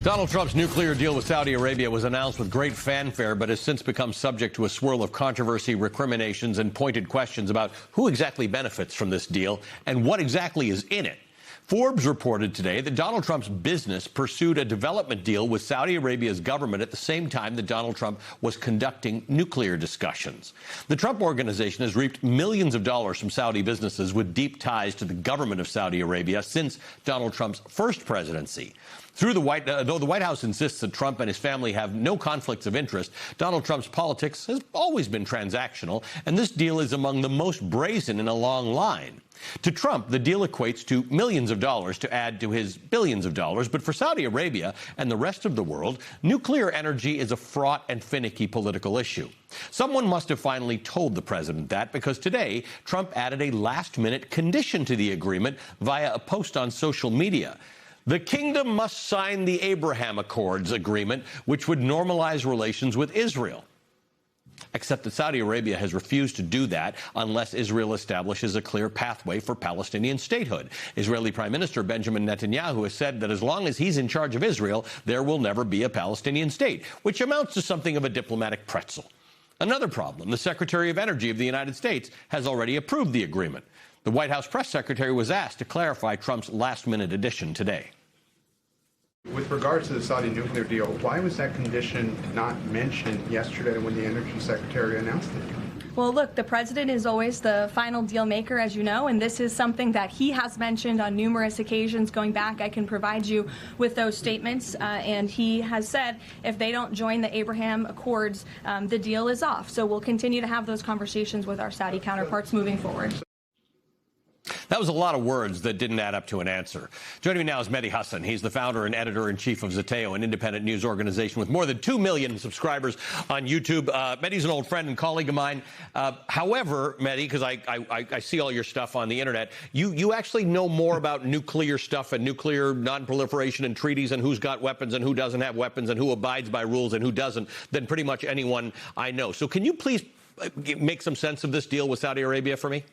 Donald Trump's nuclear deal with Saudi Arabia was announced with great fanfare, but has since become subject to a swirl of controversy, recriminations, and pointed questions about who exactly benefits from this deal and what exactly is in it. Forbes reported today that Donald Trump's business pursued a development deal with Saudi Arabia's government at the same time that Donald Trump was conducting nuclear discussions. The Trump Organization has reaped millions of dollars from Saudi businesses with deep ties to the government of Saudi Arabia since Donald Trump's first presidency. Though the White House insists that Trump and his family have no conflicts of interest, Donald Trump's politics has always been transactional, and this deal is among the most brazen in a long line. To Trump, the deal equates to millions of dollars to add to his billions of dollars. But for Saudi Arabia and the rest of the world, nuclear energy is a fraught and finicky political issue. Someone must have finally told the president that, because today Trump added a last-minute condition to the agreement via a post on social media. The kingdom must sign the Abraham Accords agreement, which would normalize relations with Israel. Except that Saudi Arabia has refused to do that unless Israel establishes a clear pathway for Palestinian statehood. Israeli Prime Minister Benjamin Netanyahu has said that as long as he's in charge of Israel, there will never be a Palestinian state, which amounts to something of a diplomatic pretzel. Another problem, the Secretary of Energy of the United States has already approved the agreement. The White House press secretary was asked to clarify Trump's last-minute addition today. With regards to the Saudi nuclear deal, why was that condition not mentioned yesterday when the Energy Secretary announced it? Well, look, the president is always the final deal maker, as you know, and this is something that he has mentioned on numerous occasions going back. I can provide you with those statements, and he has said if they don't join the Abraham Accords, the deal is off. So we'll continue to have those conversations with our Saudi counterparts moving forward. That was a lot of words that didn't add up to an answer. Joining me now is Mehdi Hasan. He's the founder and editor-in-chief of Zeteo, an independent news organization with more than 2 million subscribers on YouTube. Mehdi's an old friend and colleague of mine. However, Mehdi, because I see all your stuff on the internet, you actually know more about nuclear stuff and nuclear non-proliferation and treaties and who's got weapons and who doesn't have weapons and who abides by rules and who doesn't than pretty much anyone I know. So can you please make some sense of this deal with Saudi Arabia for me?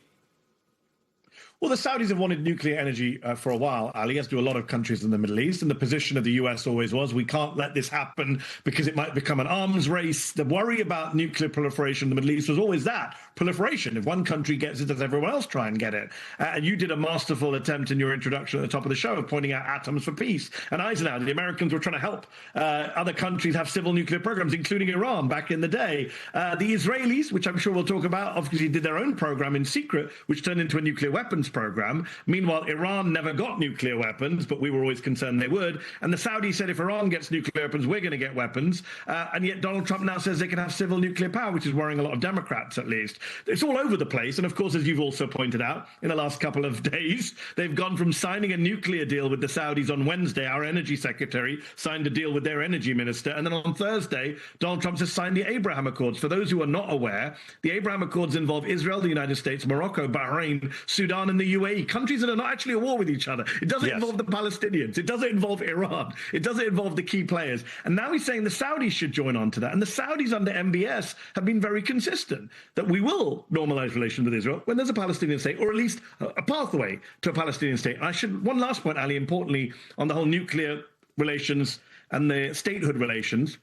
Well, the Saudis have wanted nuclear energy for a while, Ali, as do a lot of countries in the Middle East. And the position of the U.S. always was, we can't let this happen because it might become an arms race. The worry about nuclear proliferation in the Middle East was always that, proliferation. If one country gets it, does everyone else try and get it? And you did a masterful attempt in your introduction at the top of the show of pointing out atoms for peace. And Eisenhower, the Americans were trying to help other countries have civil nuclear programs, including Iran back in the day. The Israelis, which I'm sure we'll talk about, obviously did their own program in secret, which turned into a nuclear weapons program. Meanwhile, Iran never got nuclear weapons, but we were always concerned they would. And the Saudis said if Iran gets nuclear weapons, we're going to get weapons. And yet Donald Trump now says they can have civil nuclear power, which is worrying a lot of Democrats, at least. It's all over the place. And of course, as you've also pointed out, in the last couple of days, they've gone from signing a nuclear deal with the Saudis on Wednesday. Our energy secretary signed a deal with their energy minister. And then on Thursday, Donald Trump has signed the Abraham Accords. For those who are not aware, the Abraham Accords involve Israel, the United States, Morocco, Bahrain, Sudan, and the UAE. Countries that are not actually at war with each other. It doesn't involve the Palestinians. It doesn't involve Iran. It doesn't involve the key players. And now he's saying the Saudis should join on to that. And the Saudis under MBS have been very consistent that we will normalize relations with Israel when there's a Palestinian state, or at least a pathway to a Palestinian state. And one last point, Ali, importantly, on the whole nuclear relations and the statehood relations.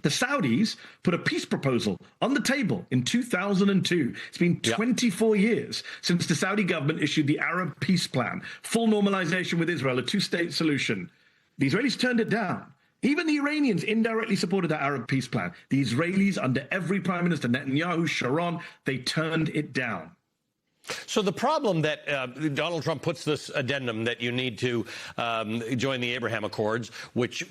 The Saudis put a peace proposal on the table in 2002. It's been 24 years since the Saudi government issued the Arab Peace Plan, full normalization with Israel, a two-state solution. The Israelis turned it down. Even the Iranians indirectly supported that Arab Peace Plan. The Israelis, under every prime minister, Netanyahu, Sharon, they turned it down. So the problem that Donald Trump puts this addendum that you need to join the Abraham Accords, which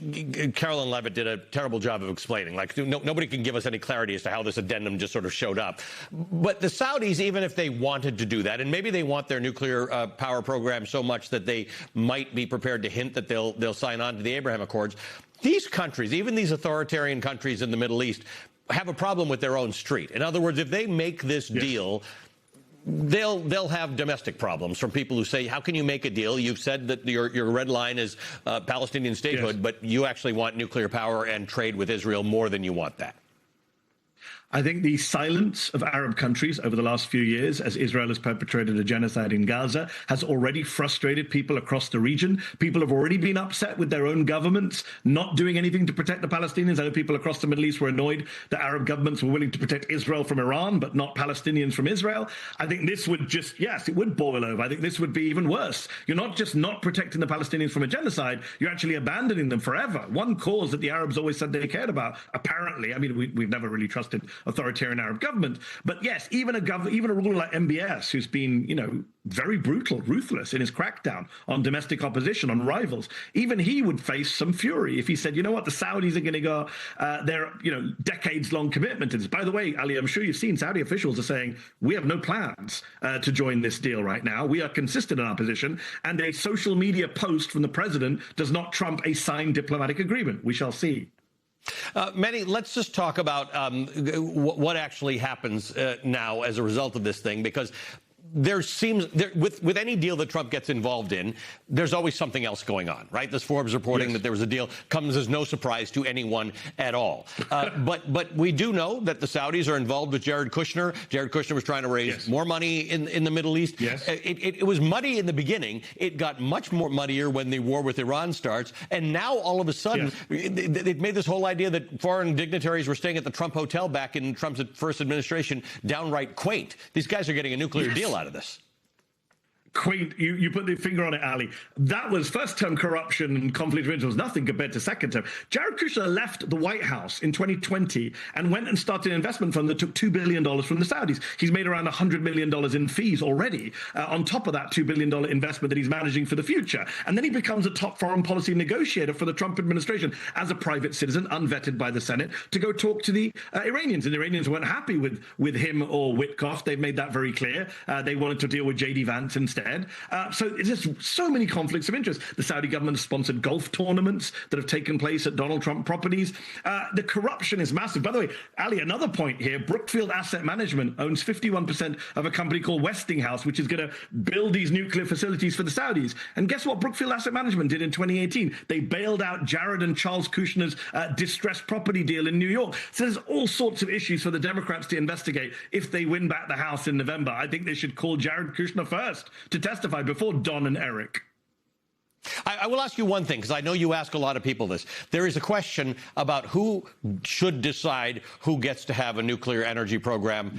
Carolyn Levitt did a terrible job of explaining. Like, nobody can give us any clarity as to how this addendum just sort of showed up. But the Saudis, even if they wanted to do that, and maybe they want their nuclear power program so much that they might be prepared to hint that they'll sign on to the Abraham Accords, these countries, even these authoritarian countries in the Middle East, have a problem with their own street. In other words, if they make this deal, they'll have domestic problems from people who say, how can you make a deal? You've said that your red line is Palestinian statehood, but you actually want nuclear power and trade with Israel more than you want that. I think the silence of Arab countries over the last few years, as Israel has perpetrated a genocide in Gaza, has already frustrated people across the region. People have already been upset with their own governments not doing anything to protect the Palestinians. I know people across the Middle East were annoyed that Arab governments were willing to protect Israel from Iran, but not Palestinians from Israel. I think this would just, yes, it would boil over. I think this would be even worse. You're not just not protecting the Palestinians from a genocide, you're actually abandoning them forever. One cause that the Arabs always said they cared about, apparently, I mean, we've never really trusted authoritarian Arab government. But yes, even a ruler like MBS, who's been, very brutal, ruthless in his crackdown on domestic opposition, on rivals, even he would face some fury if he said, you know what, the Saudis are going to go, their, decades-long commitment to this. By the way, Ali, I'm sure you've seen Saudi officials are saying, we have no plans to join this deal right now. We are consistent in our position, and a social media post from the president does not trump a signed diplomatic agreement. We shall see. Mehdi, let's just talk about what actually happens now as a result of this thing, because with any deal that Trump gets involved in, there's always something else going on, right? This Forbes reporting that there was a deal comes as no surprise to anyone at all. But we do know that the Saudis are involved with Jared Kushner. Jared Kushner was trying to raise more money in the Middle East. Yes. It was muddy in the beginning. It got much more muddier when the war with Iran starts. And now all of a sudden, they've made this whole idea that foreign dignitaries were staying at the Trump Hotel back in Trump's first administration downright quaint. These guys are getting a nuclear deal out of this. Quaint, you put the finger on it, Ali. That was first-term corruption and conflict of interest was nothing compared to second-term. Jared Kushner left the White House in 2020 and went and started an investment fund that took $2 billion from the Saudis. He's made around $100 million in fees already, on top of that $2 billion investment that he's managing for the future. And then he becomes a top foreign policy negotiator for the Trump administration as a private citizen, unvetted by the Senate, to go talk to the Iranians. And the Iranians weren't happy with him or Witkoff. They've made that very clear. They wanted to deal with J.D. Vance instead. So there's so many conflicts of interest. The Saudi government has sponsored golf tournaments that have taken place at Donald Trump properties. The corruption is massive. By the way, Ali, another point here, Brookfield Asset Management owns 51% of a company called Westinghouse, which is going to build these nuclear facilities for the Saudis. And guess what Brookfield Asset Management did in 2018? They bailed out Jared and Charles Kushner's distressed property deal in New York. So there's all sorts of issues for the Democrats to investigate if they win back the House in November. I think they should call Jared Kushner first to testify before Don and Eric. I will ask you one thing, because I know you ask a lot of people this. There is a question about who should decide who gets to have a nuclear energy program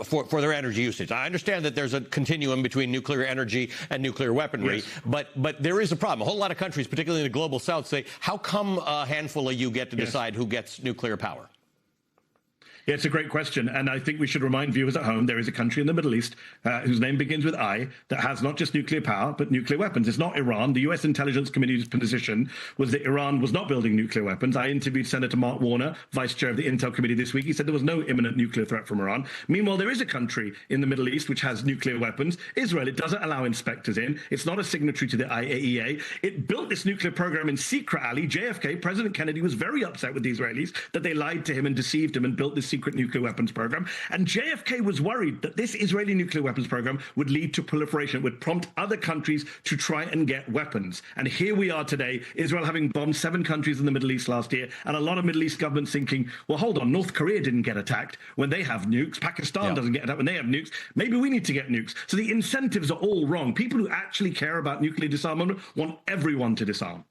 for their energy usage. I understand that there's a continuum between nuclear energy and nuclear weaponry, but there is a problem. A whole lot of countries, particularly in the global south, say, how come a handful of you get to decide who gets nuclear power? Yeah, it's a great question. And I think we should remind viewers at home there is a country in the Middle East whose name begins with I that has not just nuclear power, but nuclear weapons. It's not Iran. The U.S. Intelligence Committee's position was that Iran was not building nuclear weapons. I interviewed Senator Mark Warner, vice chair of the Intel Committee this week. He said there was no imminent nuclear threat from Iran. Meanwhile, there is a country in the Middle East which has nuclear weapons, Israel. It doesn't allow inspectors in. It's not a signatory to the IAEA. It built this nuclear program in secret, Ali. JFK, President Kennedy, was very upset with the Israelis that they lied to him and deceived him and built this secret nuclear weapons program. And JFK was worried that this Israeli nuclear weapons program would lead to proliferation. It would prompt other countries to try and get weapons. And here we are today, Israel having bombed 7 countries in the Middle East last year, and a lot of Middle East governments thinking, well, hold on, North Korea didn't get attacked when they have nukes. Pakistan doesn't get attacked when they have nukes. Maybe we need to get nukes. So the incentives are all wrong. People who actually care about nuclear disarmament want everyone to disarm.